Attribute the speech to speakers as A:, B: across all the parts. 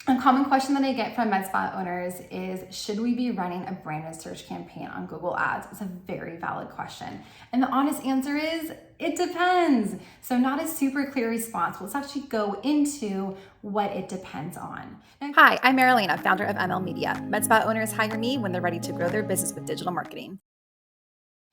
A: A common question that I get from med spa owners is, should we be running a branded search campaign on Google Ads? It's a very valid question. And the honest answer is, it depends. So not a super clear response. Let's actually go into what it depends on.
B: Hi, I'm Marilena, founder of ML Media. Med spa owners hire me when they're ready to grow their business with digital marketing.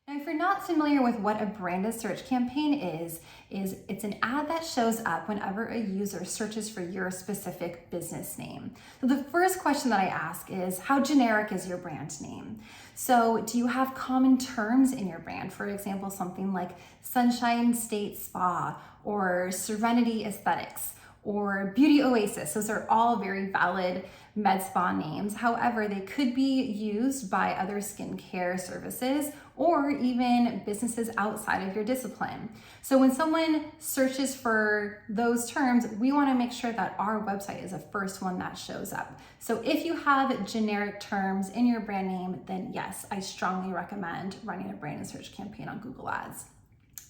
A: Now, if you're not familiar with what a branded search campaign is it's an ad that shows up whenever a user searches for your specific business name. So the first question that I ask is, how generic is your brand name? So do you have common terms in your brand? For example, something like Sunshine State Spa or Serenity Aesthetics or Beauty Oasis. Those are all very valid med spa names. However, they could be used by other skincare services or even businesses outside of your discipline. So when someone searches for those terms, we want to make sure that our website is the first one that shows up. So if you have generic terms in your brand name, then yes, I strongly recommend running a branded search campaign on Google Ads.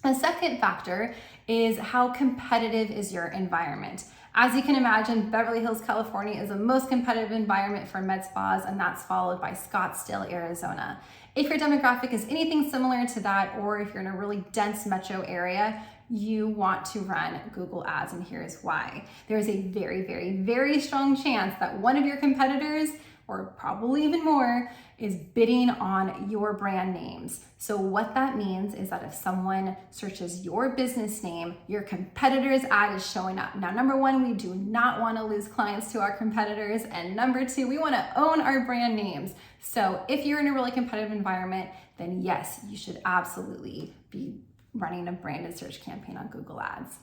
A: The second factor is, how competitive is your environment? As you can imagine, Beverly Hills, California is the most competitive environment for med spas, and that's followed by Scottsdale, Arizona. If your demographic is anything similar to that, or if you're in a really dense metro area, you want to run Google Ads, and here's why. There's a very, very, very strong chance that one of your competitors, or probably even more, is bidding on your brand names. So what that means is that if someone searches your business name, your competitor's ad is showing up. Now, number one, we do not want to lose clients to our competitors. And number two, we want to own our brand names. So if you're in a really competitive environment, then yes, you should absolutely be running a branded search campaign on Google Ads.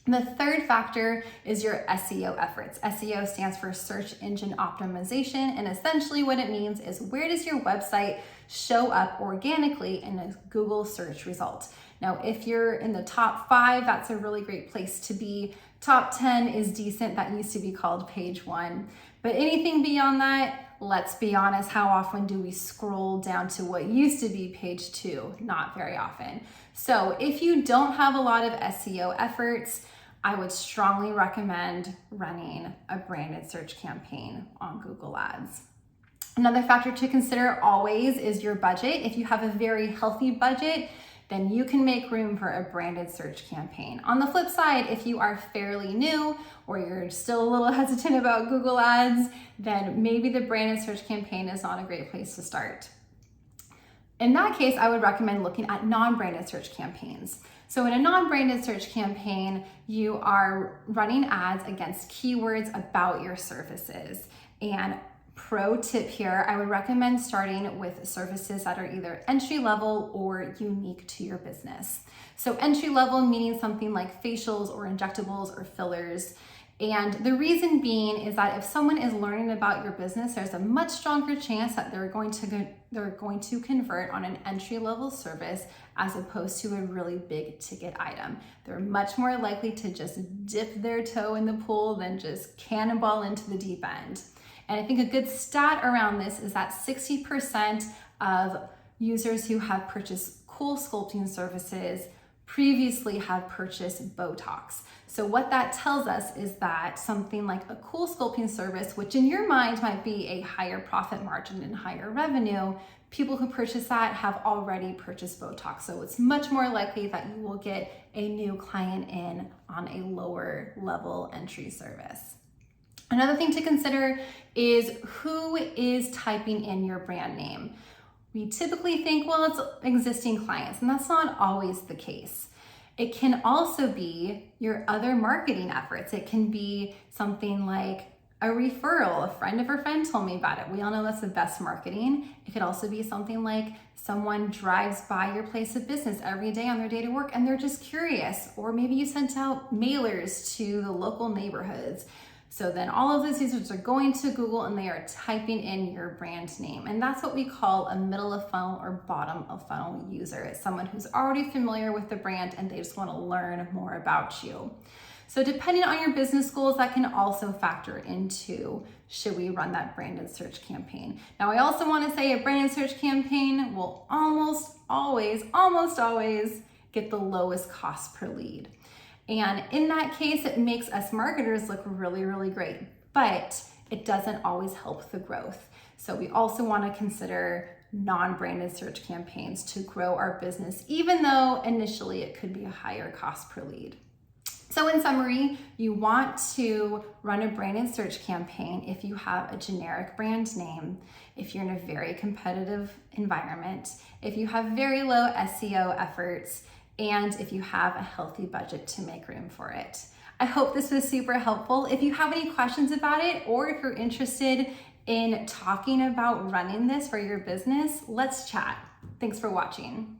A: The third factor is your SEO efforts. SEO stands for search engine optimization, and essentially what it means is, where does your website show up organically in a Google search result? Now, if you're in the top 5, that's a really great place to be. Top 10 is decent. That used to be called page 1. But anything beyond that, let's be honest, how often do we scroll down to what used to be page 2? Not very often. So if you don't have a lot of SEO efforts, I would strongly recommend running a branded search campaign on Google Ads. Another factor to consider always is your budget. If you have a very healthy budget, then you can make room for a branded search campaign. On the flip side, if you are fairly new or you're still a little hesitant about Google Ads, then maybe the branded search campaign is not a great place to start. In that case, I would recommend looking at non-branded search campaigns. So in a non-branded search campaign, you are running ads against keywords about your services. And pro tip here, I would recommend starting with services that are either entry level or unique to your business. So entry level meaning something like facials or injectables or fillers. And the reason being is that if someone is learning about your business, there's a much stronger chance that they're going to convert on an entry-level service as opposed to a really big ticket item. They're much more likely to just dip their toe in the pool than just cannonball into the deep end. And I think a good stat around this is that 60% of users who have purchased CoolSculpting services previously have purchased Botox. So what that tells us is that something like a CoolSculpting service, which in your mind might be a higher profit margin and higher revenue, people who purchase that have already purchased Botox. So it's much more likely that you will get a new client in on a lower level entry service. Another thing to consider is, who is typing in your brand name? We typically think, well, it's existing clients, and that's not always the case. It can also be your other marketing efforts. It can be something like a referral. A friend of a friend told me about it. We all know that's the best marketing. It could also be something like someone drives by your place of business every day on their day to work and they're just curious. Or maybe you sent out mailers to the local neighborhoods. So then all of those users are going to Google and they are typing in your brand name. And that's what we call a middle of funnel or bottom of funnel user. It's someone who's already familiar with the brand and they just want to learn more about you. So depending on your business goals, that can also factor into, should we run that branded search campaign? Now, I also want to say a branded search campaign will almost always get the lowest cost per lead. And in that case, it makes us marketers look really, really great. but it doesn't always help the growth. So we also want to consider non-branded search campaigns to grow our business, even though initially it could be a higher cost per lead. So in summary, you want to run a branded search campaign if you have a generic brand name, if you're in a very competitive environment, if you have very low SEO efforts, and if you have a healthy budget to make room for it. I hope this was super helpful. If you have any questions about it, or if you're interested in talking about running this for your business, let's chat. Thanks for watching.